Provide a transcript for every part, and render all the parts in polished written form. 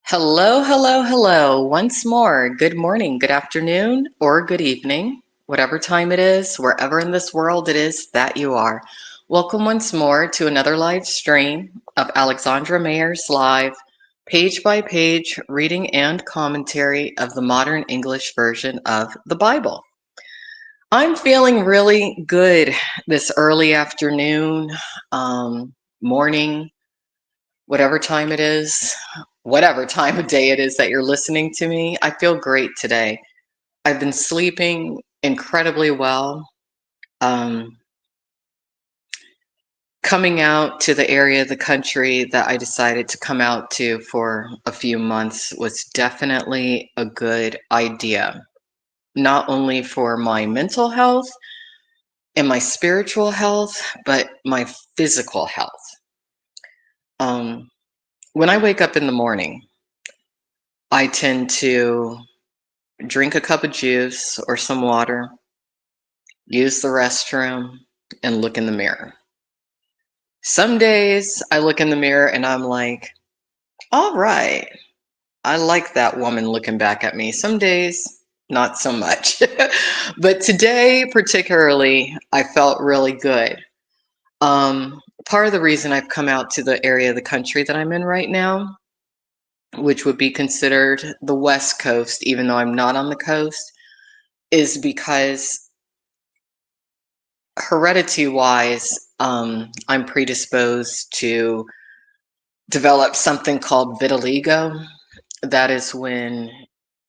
Hello, hello, hello. Once more, good morning, good afternoon, or good evening, whatever time it is, wherever in this world it is that you are. Welcome once more to another live stream of Alexandra Mayers Live, page by page reading and commentary of the modern English version of the Bible. I'm feeling really good this early afternoon, morning, whatever time it is, whatever time of day it is that you're listening to me. I feel great today. I've been sleeping incredibly well. Um, Coming out to the area of the country that I decided to come out to for a few months was definitely a good idea, not only for my mental health and my spiritual health, but my physical health. Um, when I wake up in the morning, I tend to drink a cup of juice or some water, use the restroom, and look in the mirror. Some days I look in the mirror and I'm like, all right, I like that woman looking back at me. Some days, not so much. But today, particularly, I felt really good. Part of the reason I've come out to the area of the country that I'm in right now, which would be considered the West Coast, even though I'm not on the coast, is because heredity wise, I'm predisposed to develop something called vitiligo. That is when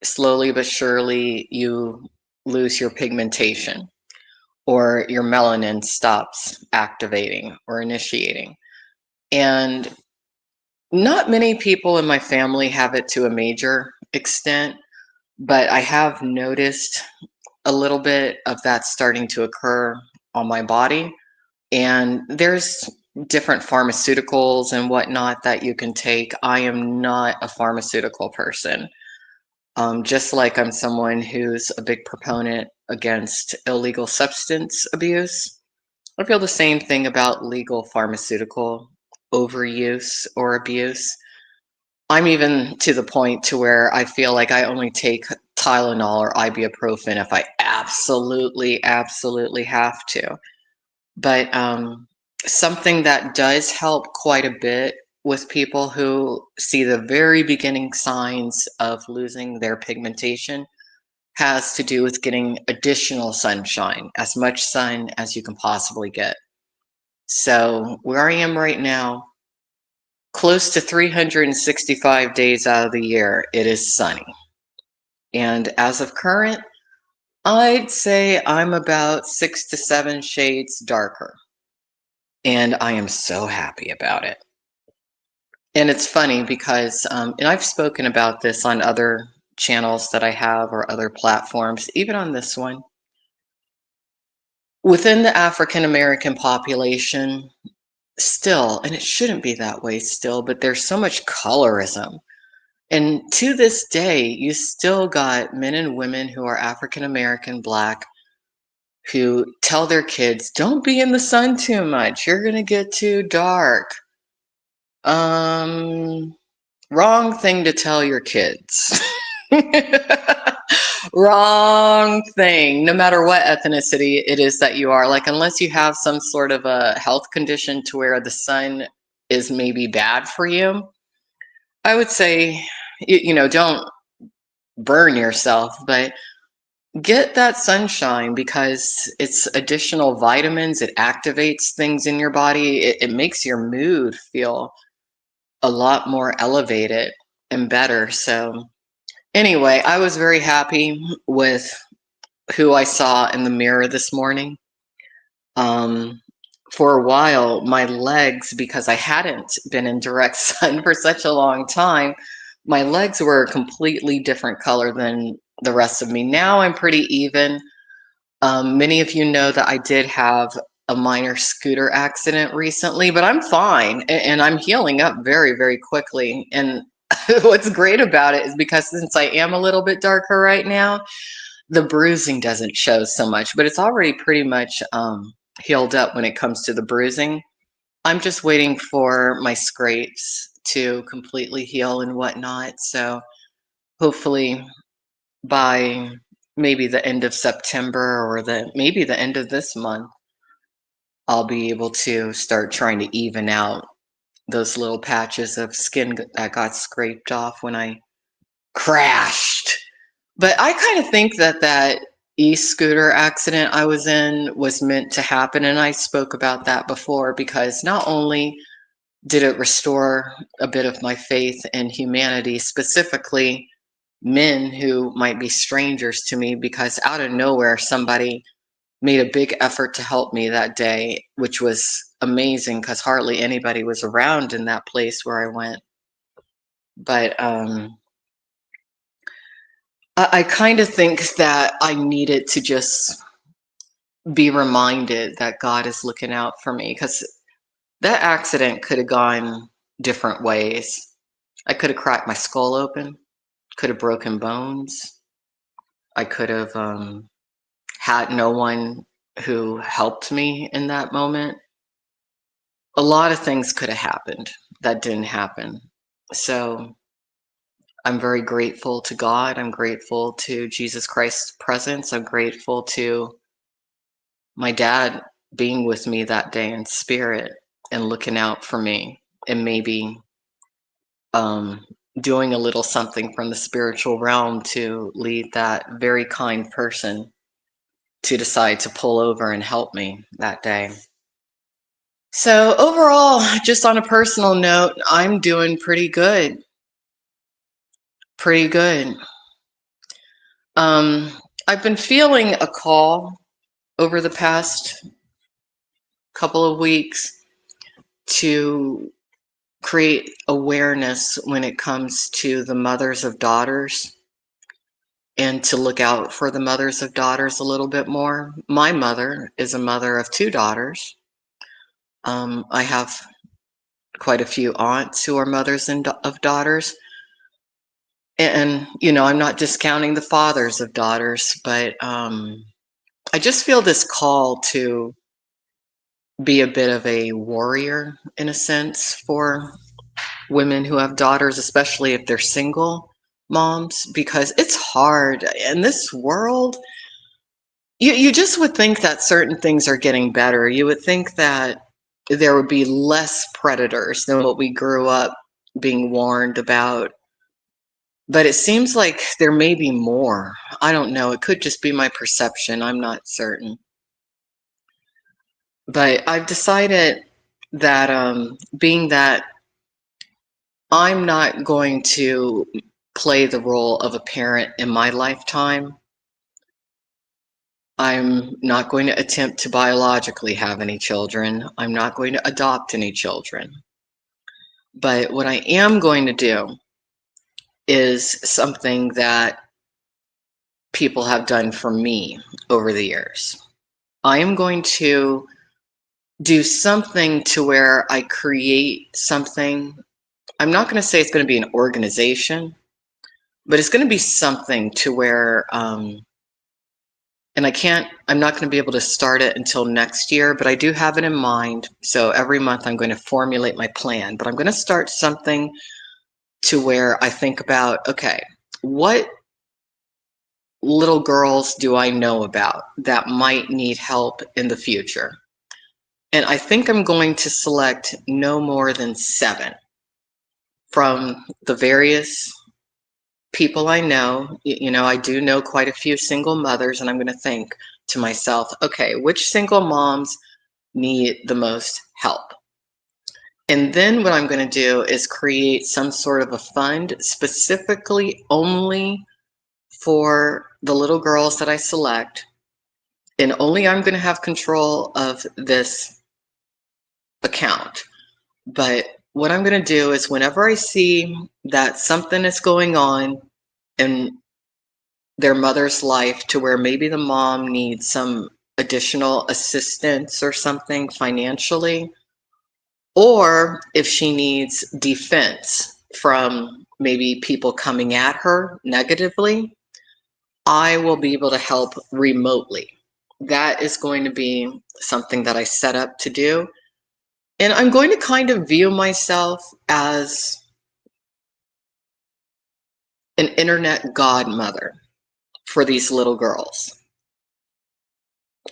slowly but surely you lose your pigmentation or your melanin stops activating or initiating. And not many people in my family have it to a major extent, but I have noticed a little bit of that starting to occur on my body. And there's different pharmaceuticals and whatnot that you can take. I am not a pharmaceutical person. Just like I'm someone who's a big proponent against illegal substance abuse, I feel the same thing about legal pharmaceutical overuse or abuse. I'm even to the point to where I feel like I only take Tylenol or ibuprofen if I absolutely have to. But something that does help quite a bit with people who see the very beginning signs of losing their pigmentation has to do with getting additional sunshine, as much sun as you can possibly get. So, where I am right now, close to 365 days out of the year, it is sunny. And as of current, I'd say I'm about 6 to 7 shades darker. And I am so happy about it. And it's funny because, and I've spoken about this on other channels that I have or other platforms, even on this one. Within the African American population, still, and it shouldn't be that way still, but there's so much colorism. And to this day, you still got men and women who are African American, Black, who tell their kids, don't be in the sun too much. You're going to get too dark. Um, Wrong thing to tell your kids. Wrong thing, no matter what ethnicity it is that you are. Like, unless you have some sort of a health condition to where the sun is maybe bad for you, I would say, don't burn yourself, but get that sunshine because it's additional vitamins. It activates things in your body. It makes your mood feel a lot more elevated and better. So, anyway, I was very happy with who I saw in the mirror this morning. Um, for a while, my legs, because I hadn't been in direct sun for such a long time, my legs were a completely different color than the rest of me. Now I'm pretty even. Many of you know that I did have a minor scooter accident recently, but I'm fine and I'm healing up very quickly. And what's great about it is because since I am a little bit darker right now, the bruising doesn't show so much, but it's already pretty much healed up when it comes to the bruising. I'm just waiting for my scrapes to completely heal and whatnot. So hopefully by maybe the end of September or maybe the end of this month, I'll be able to start trying to even out those little patches of skin that got scraped off when I crashed. But I kind of think that that e-scooter accident I was in was meant to happen, and I spoke about that before, because not only did it restore a bit of my faith in humanity, specifically men who might be strangers to me, because out of nowhere somebody made a big effort to help me that day, which was amazing because hardly anybody was around in that place where I went. But I kind of think that I needed to just be reminded that God is looking out for me, because that accident could have gone different ways. I could have cracked my skull open, could have broken bones. I could have had no one who helped me in that moment. A lot of things could have happened that didn't happen. So I'm very grateful to God. I'm grateful to Jesus Christ's presence. I'm grateful to my dad being with me that day in spirit and looking out for me, and maybe um, doing a little something from the spiritual realm to lead that very kind person to decide to pull over and help me that day. So overall, just on a personal note, I'm doing pretty good. Pretty good. Um, I've been feeling a call over the past couple of weeks to create awareness when it comes to the mothers of daughters, and to look out for the mothers of daughters a little bit more. My mother is a mother of two daughters. I have quite a few aunts who are mothers of daughters. And, I'm not discounting the fathers of daughters, but I just feel this call to be a bit of a warrior, in a sense, for women who have daughters, especially if they're single moms, because it's hard in this world. You just would think that certain things are getting better. You would think that there would be less predators than what we grew up being warned about. But it seems like there may be more. I don't know. It could just be my perception. I'm not certain. But I've decided that being that I'm not going to play the role of a parent in my lifetime, I'm not going to attempt to biologically have any children. I'm not going to adopt any children. But what I am going to do is something that people have done for me over the years. I am going to do something to where I create something. I'm not going to say it's going to be an organization, but it's going to be something to where, and I'm not going to be able to start it until next year, but I do have it in mind. So every month I'm going to formulate my plan, but I'm going to start something to where I think about, okay, what little girls do I know about that might need help in the future? And I think I'm going to select no more than 7 from the various people I know. I do know quite a few single mothers, and I'm going to think to myself, okay, which single moms need the most help? And then what I'm going to do is create some sort of a fund specifically only for the little girls that I select, and only I'm going to have control of this account. But what I'm going to do is whenever I see that something is going on in their mother's life to where maybe the mom needs some additional assistance or something financially, or if she needs defense from maybe people coming at her negatively, I will be able to help remotely. That is going to be something that I set up to do. And I'm going to kind of view myself as an internet godmother for these little girls.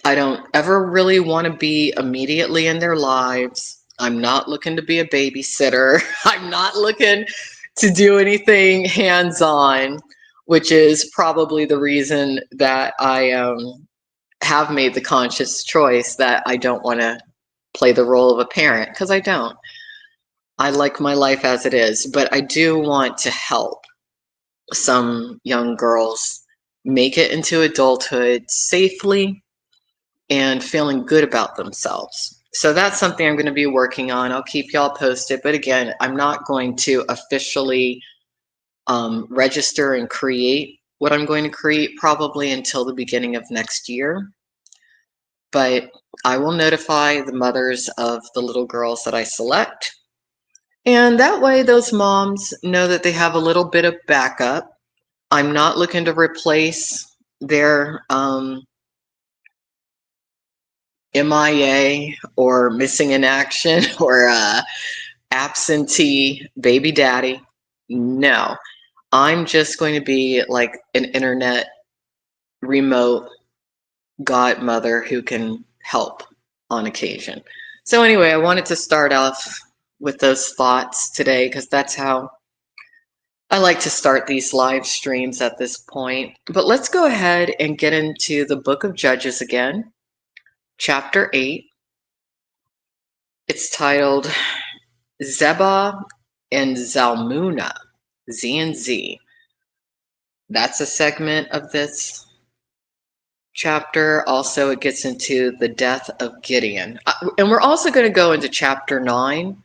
I don't ever really want to be immediately in their lives. I'm not looking to be a babysitter. I'm not looking to do anything hands-on, which is probably the reason that I have made the conscious choice that I don't want to play the role of a parent, because I don't. I like my life as it is, but I do want to help some young girls make it into adulthood safely and feeling good about themselves. So that's something I'm going to be working on. I'll keep y'all posted. But again, I'm not going to officially register and create what I'm going to create probably until the beginning of next year. But I will notify the mothers of the little girls that I select. And that way, those moms know that they have a little bit of backup. I'm not looking to replace their MIA or missing in action or absentee baby daddy. No, I'm just going to be like an internet remote godmother who can help on occasion. So anyway, I wanted to start off with those thoughts today because that's how I like to start these live streams at this point. But let's go ahead and get into the book of Judges again, chapter 8. It's titled Zebah and Zalmunna, Z and Z. That's a segment of this chapter. Also, it gets into the death of Gideon. And we're also going to go into chapter 9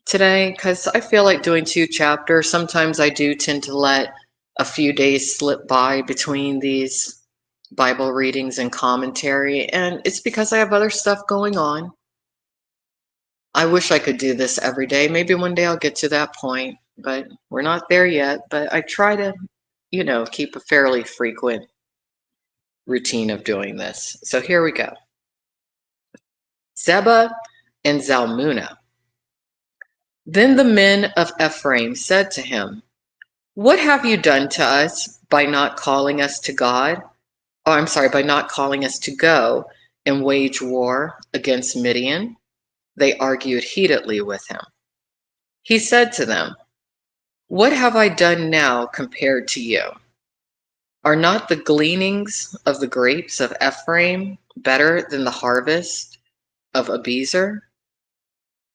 today because I feel like doing 2 chapters. Sometimes I do tend to let a few days slip by between these Bible readings and commentary, and it's because I have other stuff going on. I wish I could do this every day. Maybe one day I'll get to that point, but we're not there yet. But I try to, keep a fairly frequent routine of doing this. So here we go. Zebah and Zalmunna. Then the men of Ephraim said to him, "What have you done to us by not calling us to God? Oh, I'm sorry, by not calling us to go and wage war against Midian?" They argued heatedly with him. He said to them, "What have I done now compared to you? Are not the gleanings of the grapes of Ephraim better than the harvest of Abiezer?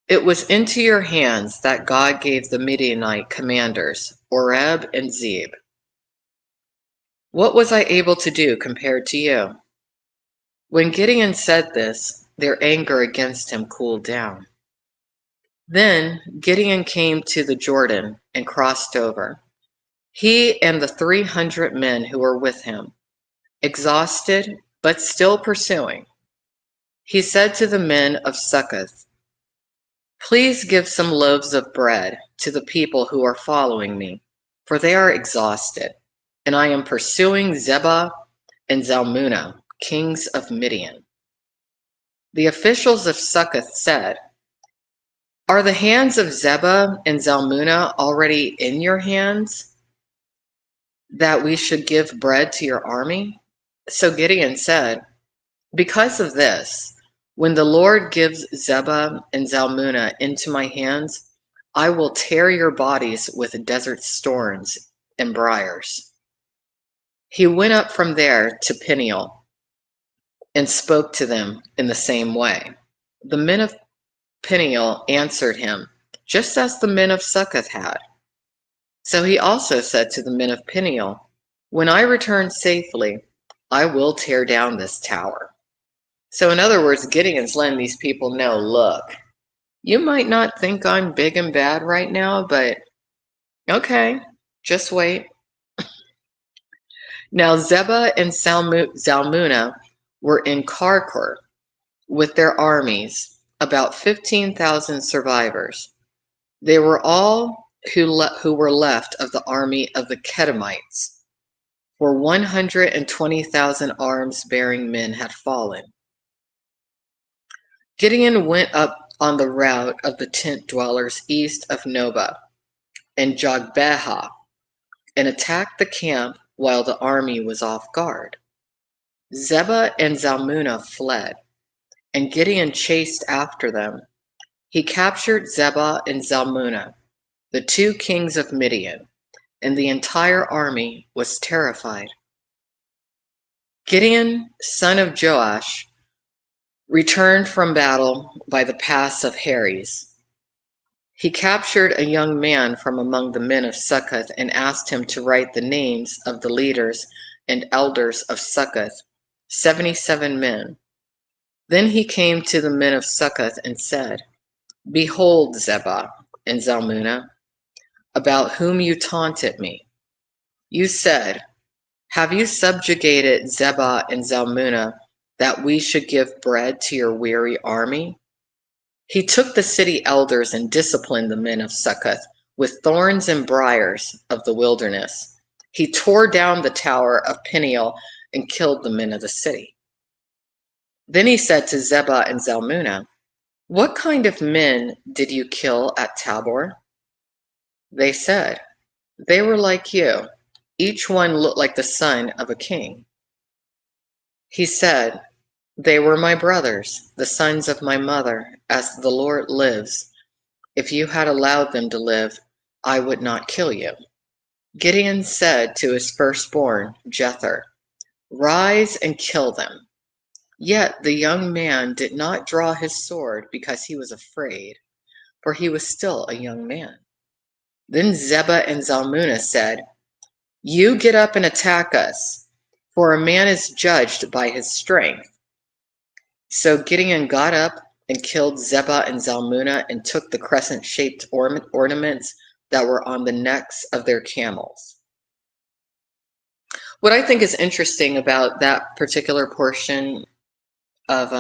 It was into your hands that God gave the Midianite commanders, Oreb and Zeb. What was I able to do compared to you?" When Gideon said this, their anger against him cooled down. Then Gideon came to the Jordan and crossed over, he and the 300 men who were with him, exhausted but still pursuing. He said to the men of Succoth, "Please give some loaves of bread to the people who are following me, for they are exhausted, and I am pursuing Zebah and Zalmunna, kings of Midian." The officials of Succoth said, "Are the hands of Zebah and Zalmunna already in your hands, that we should give bread to your army?" So Gideon said, "Because of this, when the Lord gives Zebah and Zalmunna into my hands, I will tear your bodies with desert thorns and briars." He went up from there to Peniel and spoke to them in the same way. The men of Peniel answered him, just as the men of Succoth had. So he also said to the men of Peniel, "When I return safely, I will tear down this tower." So in other words, Gideon's letting these people know, look, you might not think I'm big and bad right now, but okay, just wait. Now Zebah and Zalmunna were in Karkor with their armies, about 15,000 survivors. They were all who were left of the army of the Kedemites, for 120,000 arms-bearing men had fallen. Gideon went up on the route of the tent dwellers east of Noba and Jogbeha, and attacked the camp while the army was off guard. Zebah and Zalmunna fled, and Gideon chased after them. He captured Zebah and Zalmunna, the two kings of Midian, and the entire army was terrified. Gideon, son of Joash, returned from battle by the pass of Heres. He captured a young man from among the men of Succoth and asked him to write the names of the leaders and elders of Succoth, 77 men. Then he came to the men of Succoth and said, "Behold, Zebah and Zalmunna, about whom you taunted me. You said, 'Have you subjugated Zebah and Zalmunna that we should give bread to your weary army?'" He took the city elders and disciplined the men of Succoth with thorns and briars of the wilderness. He tore down the tower of Peniel and killed the men of the city. Then he said to Zebah and Zalmunna, "What kind of men did you kill at Tabor?" They said, "They were like you. Each one looked like the son of a king." He said, "They were my brothers, the sons of my mother, as the Lord lives. If you had allowed them to live, I would not kill you." Gideon said to his firstborn, Jether, "Rise and kill them." Yet the young man did not draw his sword because he was afraid, for he was still a young man. Then Zebah and Zalmunna said, "You get up and attack us, for a man is judged by his strength." So Gideon got up and killed Zebah and Zalmunna and took the crescent-shaped ornaments that were on the necks of their camels. What I think is interesting about that particular portion of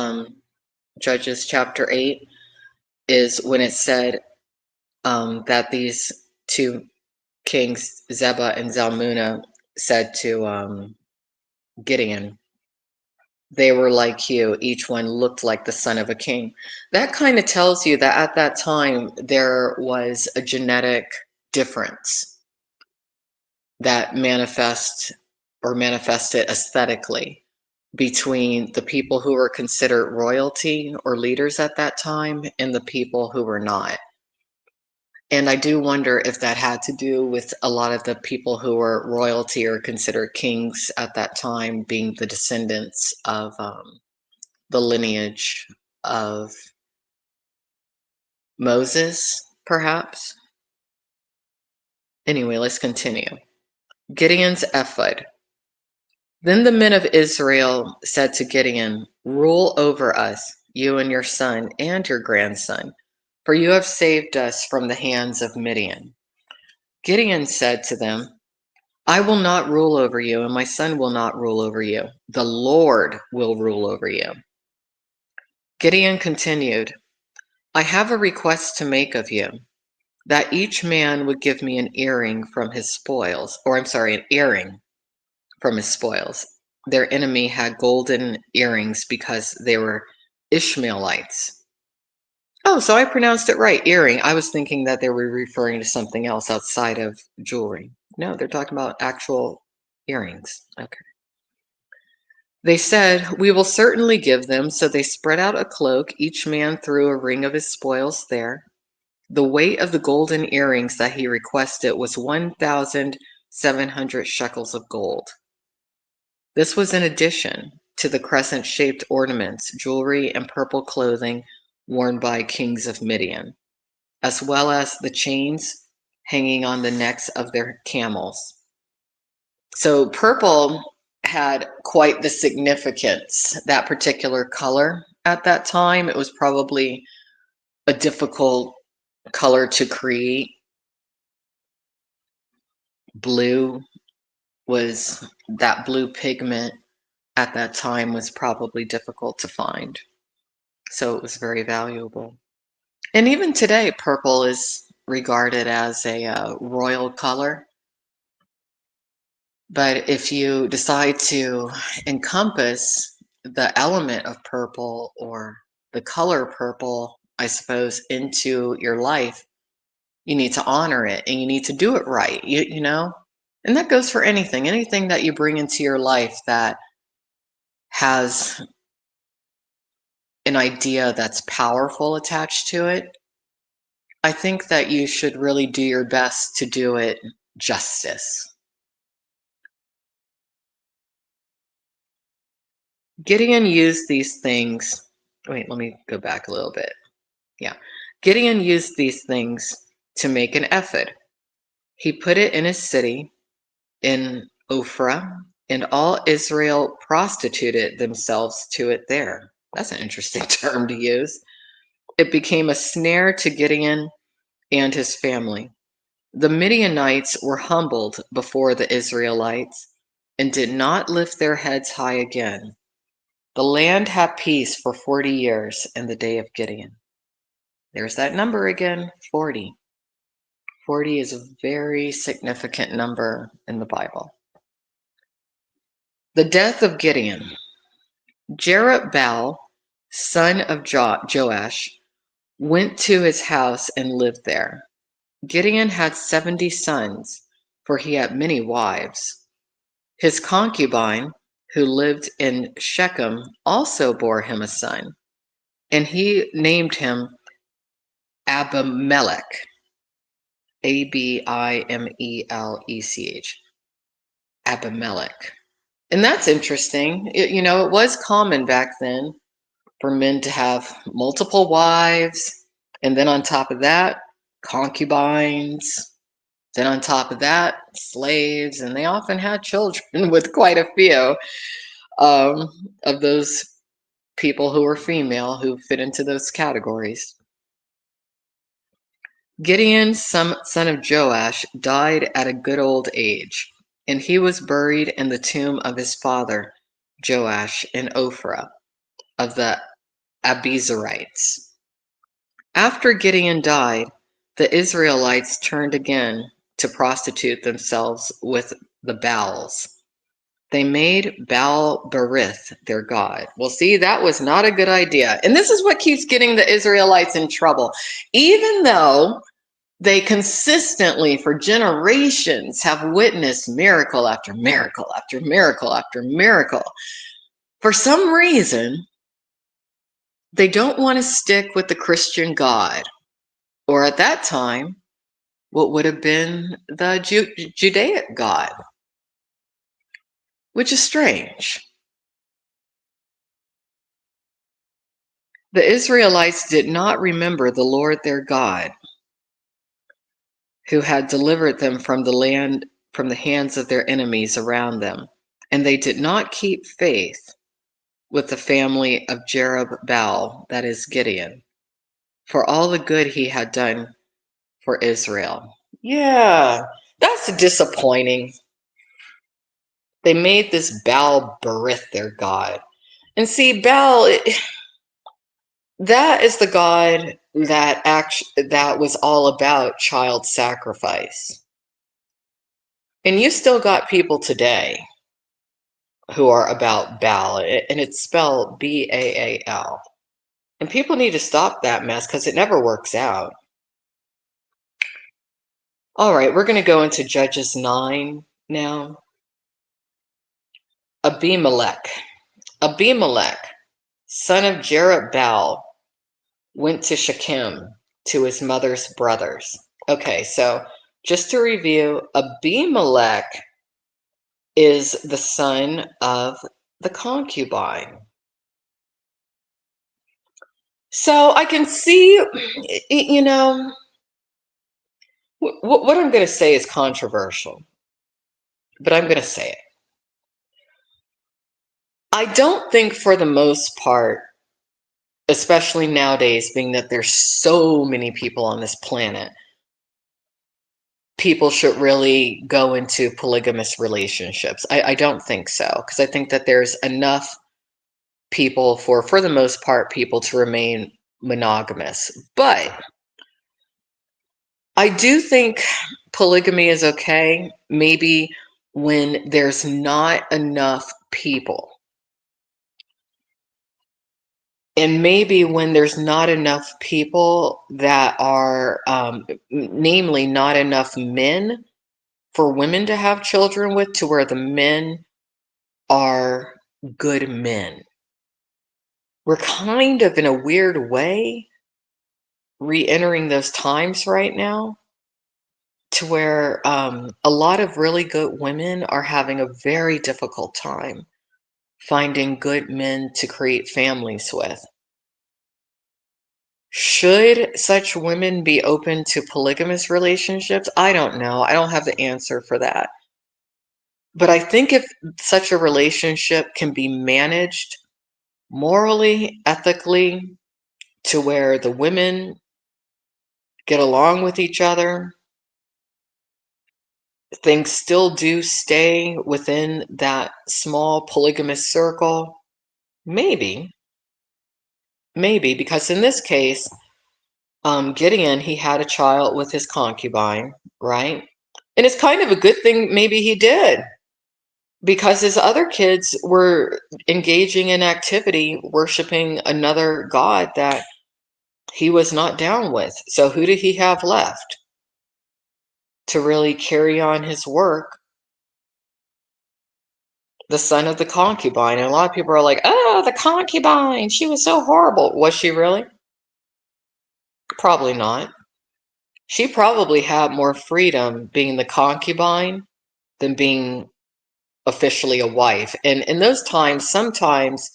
Judges chapter 8 is when it said that these two kings, Zebah and Zalmunna, said to Gideon, "They were like you, each one looked like the son of a king." That kind of tells you that at that time there was a genetic difference that manifested aesthetically between the people who were considered royalty or leaders at that time and the people who were not. And I do wonder if that had to do with a lot of the people who were royalty or considered kings at that time being the descendants of the lineage of Moses, perhaps. Anyway, let's continue. Gideon's ephod. Then the men of Israel said to Gideon, "Rule over us, you and your son and your grandson, for you have saved us from the hands of Midian." Gideon said to them, "I will not rule over you, and my son will not rule over you. The Lord will rule over you." Gideon continued, "I have a request to make of you, that each man would give me an earring from his spoils, an earring from his spoils." Their enemy had golden earrings because they were Ishmaelites. Oh, so I pronounced it right, earring. I was thinking that they were referring to something else outside of jewelry. No, they're talking about actual earrings. Okay. They said, "We will certainly give them." So they spread out a cloak. Each man threw a ring of his spoils there. The weight of the golden earrings that he requested was 1,700 shekels of gold. This was in addition to the crescent-shaped ornaments, jewelry, and purple clothing worn by kings of Midian, as well as the chains hanging on the necks of their camels. So purple had quite the significance, that particular color at that time. It was probably a difficult color to create. Blue that blue pigment at that time was probably difficult to find. So it was very valuable. And even today, purple is regarded as a royal color. But if you decide to encompass the element of purple or the color purple I suppose, into your life, you need to honor it and you need to do it right, you know? And that goes for anything that you bring into your life that has an idea that's powerful attached to it. I think that you should really do your best to do it justice. Gideon used these things. Wait, let me go back a little bit. Yeah. Gideon used these things to make an ephod. He put it in his city in Ophrah, and all Israel prostituted themselves to it there. That's an interesting term to use. It became a snare to Gideon and his family. The Midianites were humbled before the Israelites and did not lift their heads high again. The land had peace for 40 years in the day of Gideon. There's that number again, 40. 40 is a very significant number in the Bible. The death of Gideon. Jerubbaal, son of Joash, went to his house and lived there. Gideon had 70 sons, for he had many wives. His concubine, who lived in Shechem, also bore him a son, and he named him Abimelech, Abimelech, Abimelech. And that's interesting. It was common back then for men to have multiple wives, and then on top of that, concubines. Then on top of that, slaves, and they often had children with quite a few of those people who were female who fit into those categories. Gideon, son of Joash, died at a good old age, and he was buried in the tomb of his father, Joash, in Ophrah of the Abizarites. After Gideon died, the Israelites turned again to prostitute themselves with the Baals. They made Baal-berith their god. Well, see, that was not a good idea. And this is what keeps getting the Israelites in trouble. Even though they consistently, for generations, have witnessed miracle after miracle after miracle after miracle, for some reason, they don't want to stick with the Christian God, or at that time, what would have been the Judaic God, which is strange. The Israelites did not remember the Lord their God, who had delivered them from the land, from the hands of their enemies around them, and they did not keep faith with the family of Jerubbaal, that is Gideon, for all the good he had done for Israel. Yeah, that's disappointing. They made this Baal-berith their god. And see, Baal, that is the god that was all about child sacrifice. And you still got people today who are about Baal, and it's spelled Baal. And people need to stop that mess because it never works out. All right, we're going to go into Judges 9 now. Abimelech, son of Jerubbaal, went to Shechem to his mother's brothers. Okay, so just to review, Abimelech is the son of the concubine. So I can see, what I'm going to say is controversial, but I'm going to say it. I don't think for the most part, especially nowadays, being that there's so many people on this planet, people should really go into polygamous relationships. I don't think so, because I think that there's enough people for the most part, people to remain monogamous. But I do think polygamy is okay, maybe when there's not enough people. And maybe when there's not enough people that are, namely, not enough men for women to have children with, to where the men are good men. We're kind of, in a weird way, re-entering those times right now, to where a lot of really good women are having a very difficult time finding good men to create families with. Should such women be open to polygamous relationships? I don't know. I don't have the answer for that. But I think if such a relationship can be managed morally, ethically, to where the women get along with each other, things still do stay within that small polygamous circle, maybe, because in this case, Gideon, he had a child with his concubine, right? And it's kind of a good thing maybe he did, because his other kids were engaging in activity, worshiping another god that he was not down with. So who did he have left to really carry on his work? The son of the concubine. And a lot of people are like, oh, the concubine, she was so horrible. Was she really? Probably not. She probably had more freedom being the concubine than being officially a wife. And in those times, sometimes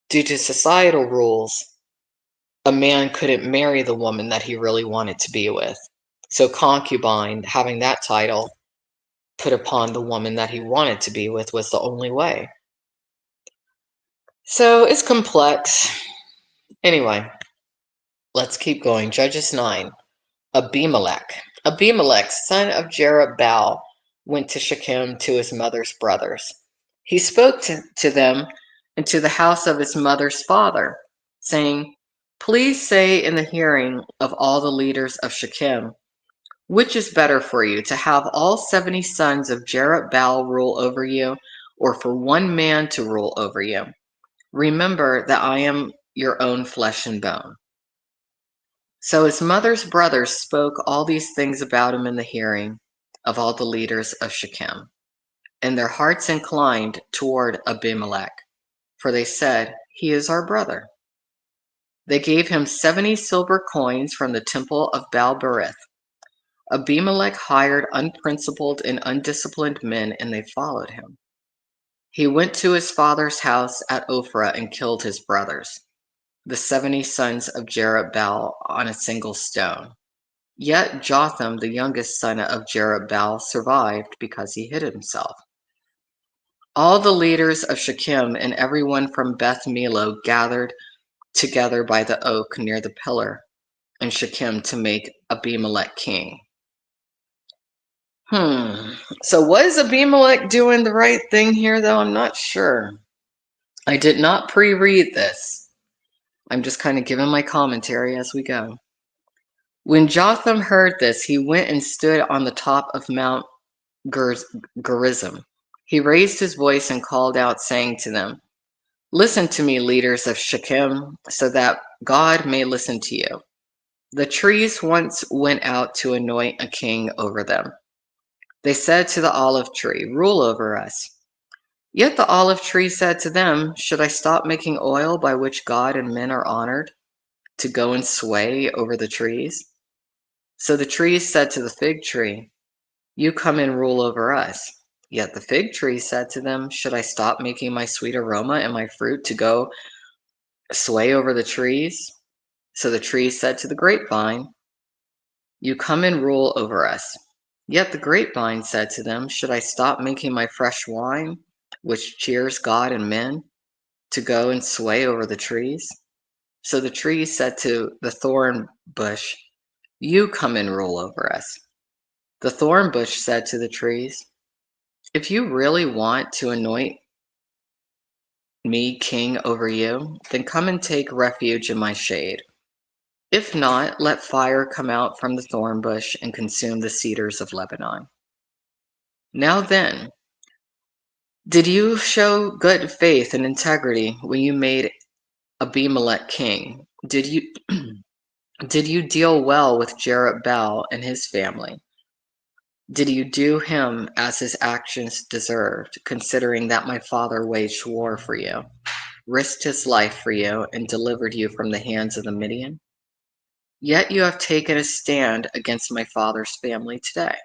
due to societal rules, a man couldn't marry the woman that he really wanted to be with. So concubine, having that title put upon the woman that he wanted to be with, was the only way. So it's complex. Anyway, let's keep going. Judges 9. Abimelech. Abimelech, son of Jerubbaal, went to Shechem to his mother's brothers. He spoke to them and to the house of his mother's father, saying, please say in the hearing of all the leaders of Shechem, which is better for you, to have all 70 sons of Jerubbaal rule over you, or for one man to rule over you? Remember that I am your own flesh and bone. So his mother's brothers spoke all these things about him in the hearing of all the leaders of Shechem, and their hearts inclined toward Abimelech, for they said, he is our brother. They gave him 70 silver coins from the temple of Baal-berith. Abimelech hired unprincipled and undisciplined men, and they followed him. He went to his father's house at Ophrah and killed his brothers, the 70 sons of Jerubbaal, on a single stone. Yet Jotham, the youngest son of Jerubbaal, survived because he hid himself. All the leaders of Shechem and everyone from Beth Millo gathered together by the oak near the pillar in Shechem to make Abimelech king. So was Abimelech doing the right thing here, though? I'm not sure. I did not pre-read this. I'm just kind of giving my commentary as we go. When Jotham heard this, he went and stood on the top of Mount Gerizim. He raised his voice and called out, saying to them, listen to me, leaders of Shechem, so that God may listen to you. The trees once went out to anoint a king over them. They said to the olive tree, rule over us. Yet the olive tree said to them, should I stop making oil by which God and men are honored, to go and sway over the trees? So the trees said to the fig tree, you come and rule over us. Yet the fig tree said to them, should I stop making my sweet aroma and my fruit to go sway over the trees? So the trees said to the grapevine, you come and rule over us. Yet the grapevine said to them, should I stop making my fresh wine, which cheers God and men, to go and sway over the trees? So the trees said to the thorn bush, you come and rule over us. The thorn bush said to the trees, if you really want to anoint me king over you, then come and take refuge in my shade. If not, let fire come out from the thorn bush and consume the cedars of Lebanon. Now then, did you show good faith and integrity when you made Abimelech king? Did you did you deal well with Jerubbaal and his family? Did you do him as his actions deserved, considering that my father waged war for you, risked his life for you, and delivered you from the hands of the Midian? Yet you have taken a stand against my father's family today.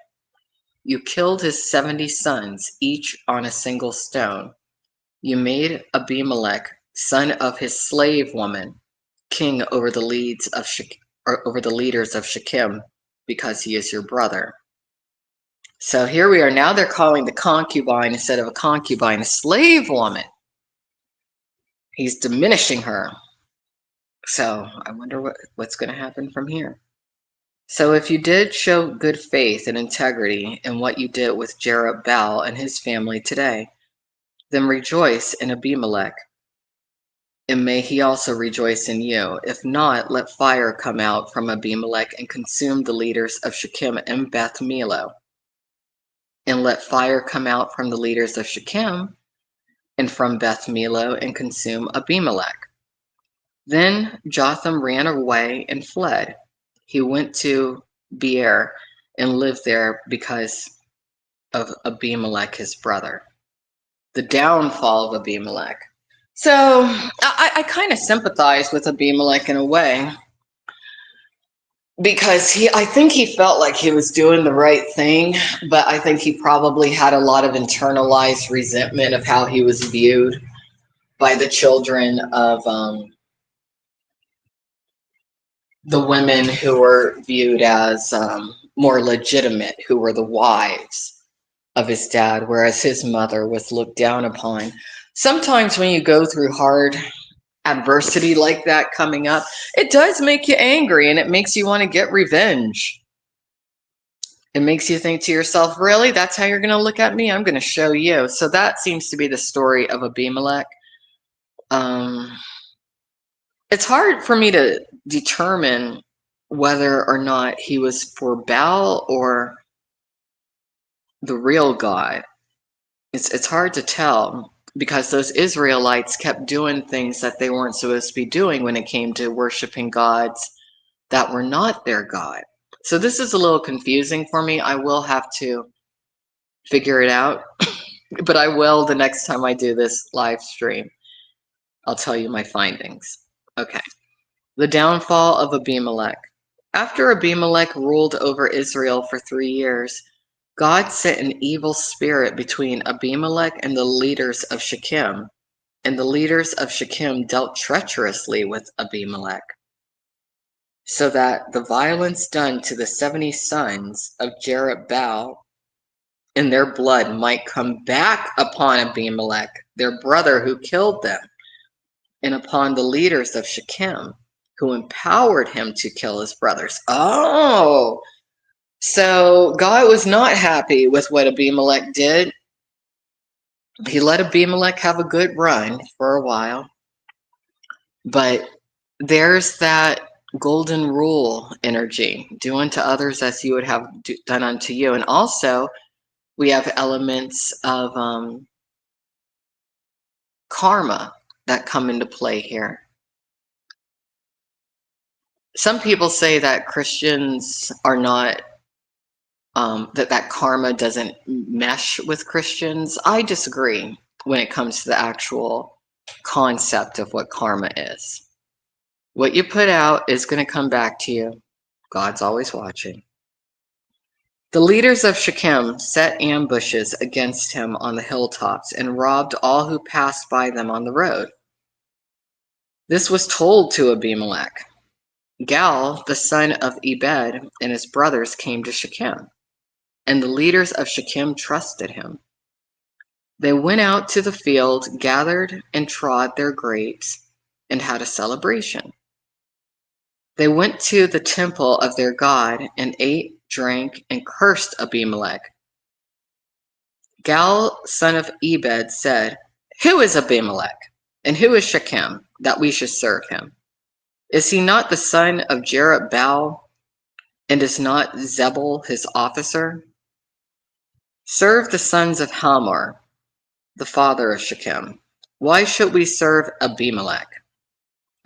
You killed his 70 sons, each on a single stone. You made Abimelech, son of his slave woman, king over the leaders of Shechem, because he is your brother. So here we are. Now they're calling the concubine, instead of a concubine, a slave woman. He's diminishing her. So I wonder what's going to happen from here. So if you did show good faith and integrity in what you did with Jerubbaal and his family today, then rejoice in Abimelech, and may he also rejoice in you. If not, let fire come out from Abimelech and consume the leaders of Shechem and Beth Millo. And let fire come out from the leaders of Shechem and from Beth Millo and consume Abimelech. Then Jotham ran away and fled. He went to Beer and lived there because of Abimelech, his brother. The downfall of Abimelech. So I kind of sympathize with Abimelech in a way, because I think he felt like he was doing the right thing, but I think he probably had a lot of internalized resentment of how he was viewed by the children of the women who were viewed as more legitimate, who were the wives of his dad, whereas his mother was looked down upon. Sometimes when you go through hard adversity like that coming up, it does make you angry, and it makes you want to get revenge. It makes you think to yourself, really? That's how you're going to look at me? I'm going to show you. So that seems to be the story of Abimelech. It's hard for me to determine whether or not he was for Baal or the real God. It's hard to tell, because those Israelites kept doing things that they weren't supposed to be doing when it came to worshiping gods that were not their God. So this is a little confusing for me. I will have to figure it out, but I will the next time I do this live stream. I'll tell you my findings. Okay. The downfall of Abimelech. After Abimelech ruled over Israel for 3 years, God sent an evil spirit between Abimelech and the leaders of Shechem, and the leaders of Shechem dealt treacherously with Abimelech, so that the violence done to the 70 sons of Jerubbaal and their blood might come back upon Abimelech, their brother who killed them, and upon the leaders of Shechem, who empowered him to kill his brothers. Oh, so God was not happy with what Abimelech did. He let Abimelech have a good run for a while, but there's that golden rule energy, do unto others as you would have done unto you. And also we have elements of karma that come into play here. Some people say that Christians are not, that karma doesn't mesh with Christians. I disagree when it comes to the actual concept of what karma is. What you put out is going to come back to you. God's always watching. The leaders of Shechem set ambushes against him on the hilltops and robbed all who passed by them on the road. This was told to Abimelech. Gal, the son of Ebed, and his brothers came to Shechem, and the leaders of Shechem trusted him. They went out to the field, gathered and trod their grapes, and had a celebration. They went to the temple of their God and ate, drank, and cursed Abimelech. Gal, son of Ebed, said, "Who is Abimelech, and who is Shechem, that we should serve him? Is he not the son of Jerubbaal, and is not Zebul his officer? Serve the sons of Hamor, the father of Shechem. Why should we serve Abimelech?"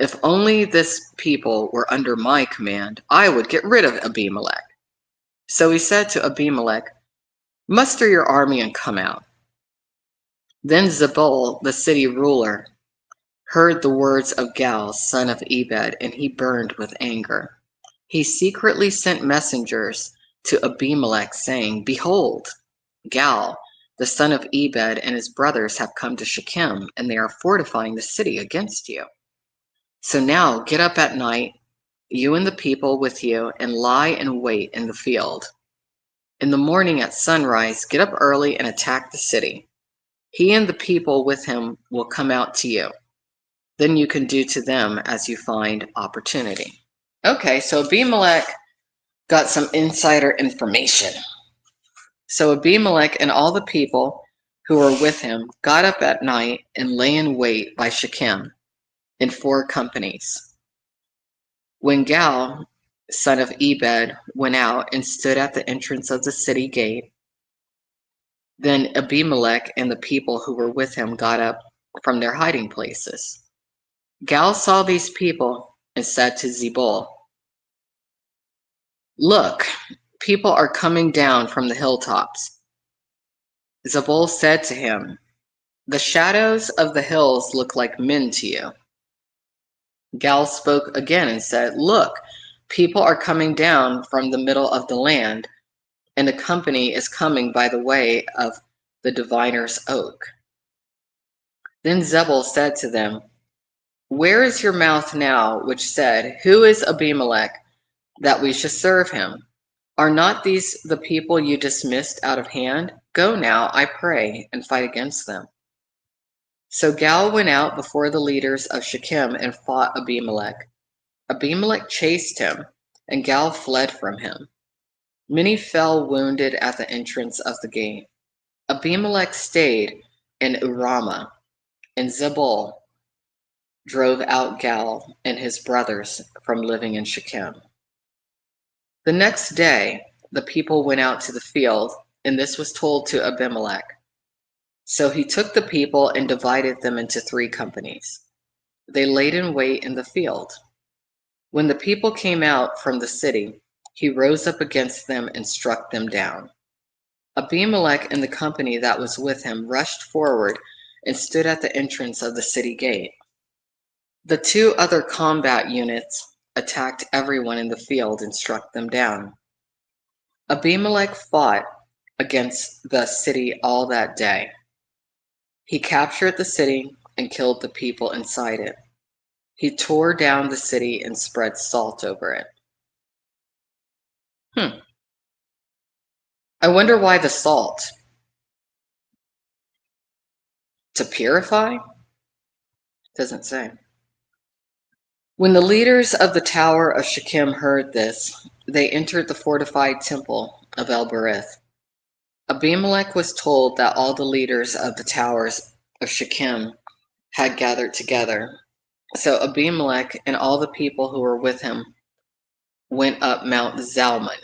If only this people were under my command, I would get rid of Abimelech. So he said to Abimelech, muster your army and come out. Then Zebul, the city ruler, heard the words of Gal, son of Ebed, and he burned with anger. He secretly sent messengers to Abimelech, saying, behold, Gal, the son of Ebed, and his brothers have come to Shechem, and they are fortifying the city against you. So now get up at night, you and the people with you, and lie in wait in the field. In the morning at sunrise, get up early and attack the city. He and the people with him will come out to you. Then you can do to them as you find opportunity. Okay, so Abimelech got some insider information. So Abimelech and all the people who were with him got up at night and lay in wait by Shechem in 4 companies. When Gal, son of Ebed, went out and stood at the entrance of the city gate, then Abimelech and the people who were with him got up from their hiding places. Gal saw these people and said to Zebul, look, people are coming down from the hilltops. Zebul said to him, the shadows of the hills look like men to you. Gal spoke again and said, look, people are coming down from the middle of the land, and a company is coming by the way of the diviner's oak. Then Zebul said to them, where is your mouth now, which said, who is Abimelech, that we should serve him? Are not these the people you dismissed out of hand? Go now, I pray, and fight against them. So Gal went out before the leaders of Shechem and fought Abimelech. Abimelech chased him, and Gal fled from him. Many fell wounded at the entrance of the gate. Abimelech stayed in Urama, and Zebul drove out Gal and his brothers from living in Shechem. The next day, the people went out to the field, and this was told to Abimelech. So he took the people and divided them into 3 companies. They laid in wait in the field. When the people came out from the city, he rose up against them and struck them down. Abimelech and the company that was with him rushed forward and stood at the entrance of the city gate. The 2 other combat units attacked everyone in the field and struck them down. Abimelech fought against the city all that day. He captured the city and killed the people inside it. He tore down the city and spread salt over it. I wonder why the salt? To purify? Doesn't say. When the leaders of the tower of Shechem heard this, they entered the fortified temple of El-Berith. Abimelech was told that all the leaders of the towers of Shechem had gathered together. So Abimelech and all the people who were with him went up Mount Zalmon.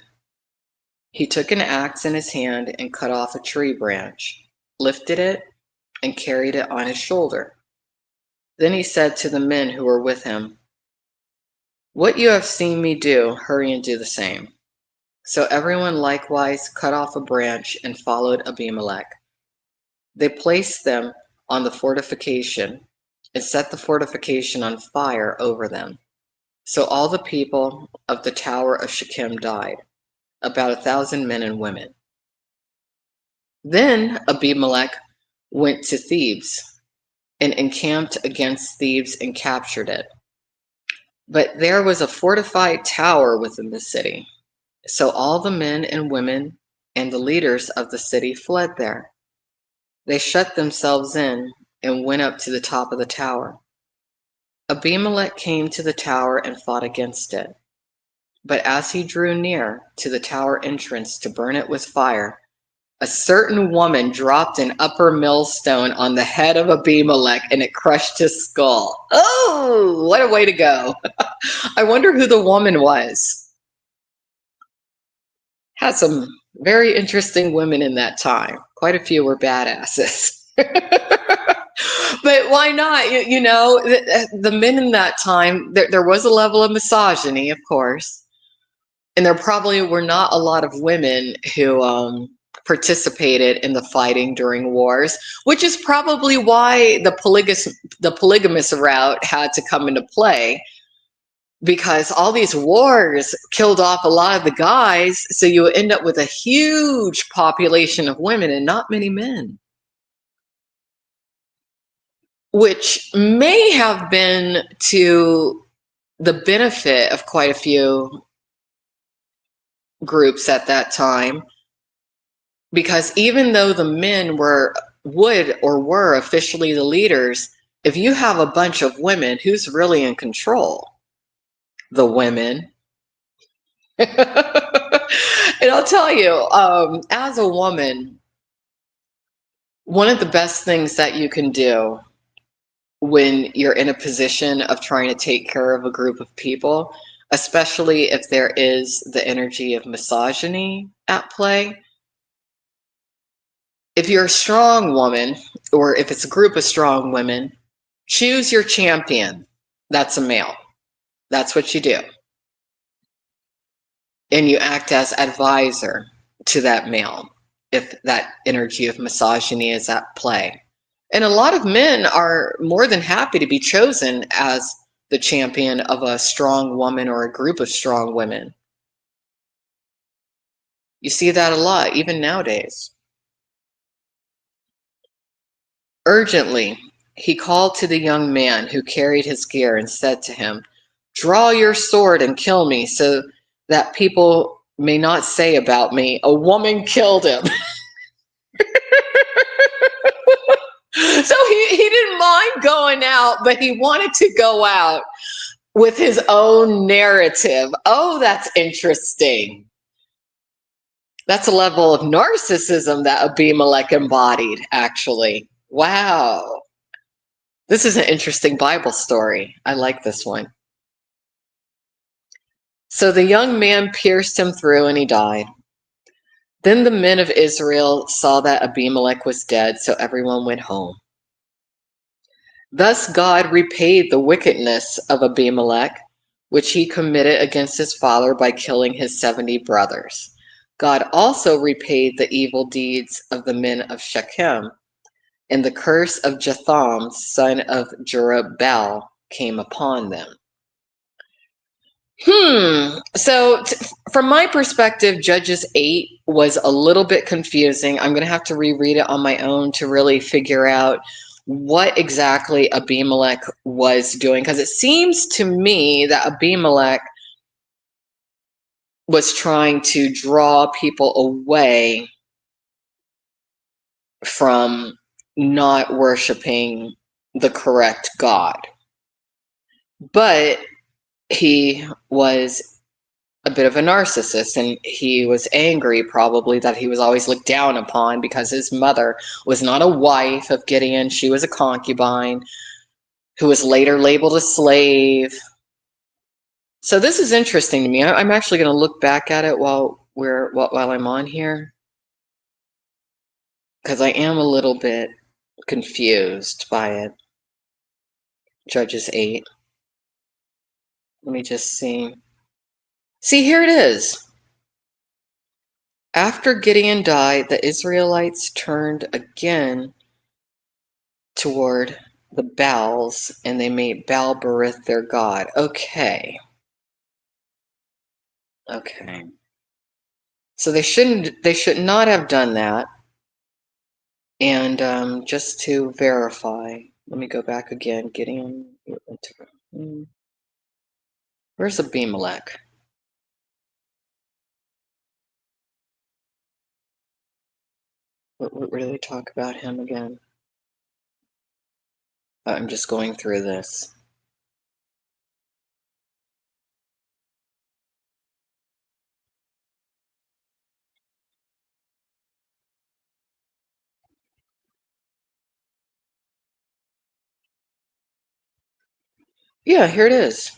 He took an axe in his hand and cut off a tree branch, lifted it, and carried it on his shoulder. Then he said to the men who were with him, what you have seen me do, hurry and do the same. So everyone likewise cut off a branch and followed Abimelech. They placed them on the fortification and set the fortification on fire over them. So all the people of the tower of Shechem died, about 1,000 men and women. Then Abimelech went to Thebes and encamped against Thebes and captured it. But there was a fortified tower within the city. So all the men and women and the leaders of the city fled there. They shut themselves in and went up to the top of the tower. Abimelech came to the tower and fought against it. But as he drew near to the tower entrance to burn it with fire, a certain woman dropped an upper millstone on the head of Abimelech and it crushed his skull. Oh, what a way to go. I wonder who the woman was. Had some very interesting women in that time. Quite a few were badasses. But But why not? The men in that time, there was a level of misogyny, of course, and there probably were not a lot of women who participated in the fighting during wars, which is probably why the polygamous route had to come into play, because all these wars killed off a lot of the guys, so you end up with a huge population of women and not many men, which may have been to the benefit of quite a few groups at that time, because even though the men were officially the leaders, if you have a bunch of women, who's really in control? The women. And I'll tell you, as a woman, one of the best things that you can do when you're in a position of trying to take care of a group of people, especially if there is the energy of misogyny at play, if you're a strong woman, or if it's a group of strong women, choose your champion. That's a male. That's what you do. And you act as advisor to that male if that energy of misogyny is at play. And a lot of men are more than happy to be chosen as the champion of a strong woman or a group of strong women. You see that a lot, even nowadays. Urgently, he called to the young man who carried his gear and said to him, "Draw your sword and kill me, so that people may not say about me, 'A woman killed him.'" So he didn't mind going out, but he wanted to go out with his own narrative. Oh, that's interesting. That's a level of narcissism that Abimelech embodied, actually. Wow. This is an interesting Bible story. I like this one. So the young man pierced him through and he died. Then the men of Israel saw that Abimelech was dead, so everyone went home. Thus God repaid the wickedness of Abimelech, which he committed against his father by killing his 70 brothers. God also repaid the evil deeds of the men of Shechem, and the curse of Jotham, son of Jerubbaal, came upon them. So from my perspective, Judges 8 was a little bit confusing. I'm going to have to reread it on my own to really figure out what exactly Abimelech was doing, because it seems to me that Abimelech was trying to draw people away from not worshiping the correct God. But he was a bit of a narcissist, and he was angry probably that he was always looked down upon because his mother was not a wife of Gideon. She was a concubine who was later labeled a slave. So this is interesting to me. I'm actually going to look back at it while I'm on here, because I am a little bit confused by it. Judges 8. Let me just see. See, here it is. After Gideon died, the Israelites turned again toward the Baals, and they made Baal-berith their god. Okay. So they should not have done that. And just to verify, let me go back again. Gideon. Where's Abimelech? Where do they talk about him again? I'm just going through this. Yeah, here it is.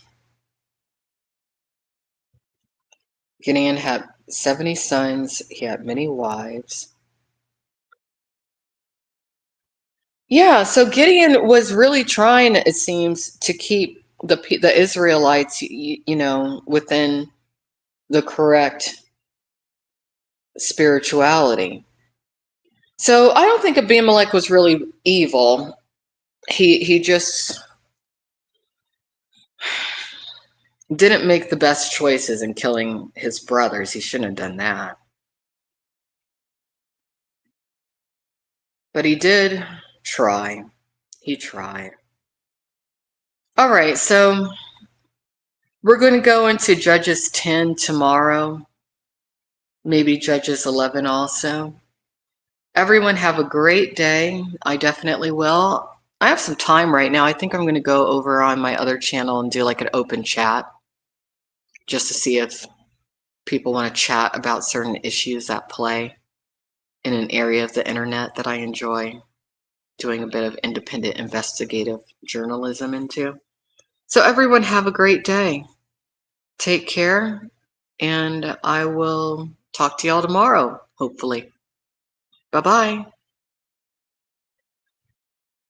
Gideon had 70 sons. He had many wives. Yeah, so Gideon was really trying, it seems, to keep the Israelites, within the correct spirituality. So I don't think Abimelech was really evil. He just didn't make the best choices in killing his brothers. He shouldn't have done that. But he did try. He tried. All right, so we're going to go into Judges 10 tomorrow, maybe Judges 11 also. Everyone have a great day. I definitely will. I have some time right now. I think I'm going to go over on my other channel and do like an open chat just to see if people want to chat about certain issues at play in an area of the internet that I enjoy doing a bit of independent investigative journalism into. So everyone have a great day. Take care, and I will talk to y'all tomorrow, hopefully. Bye-bye.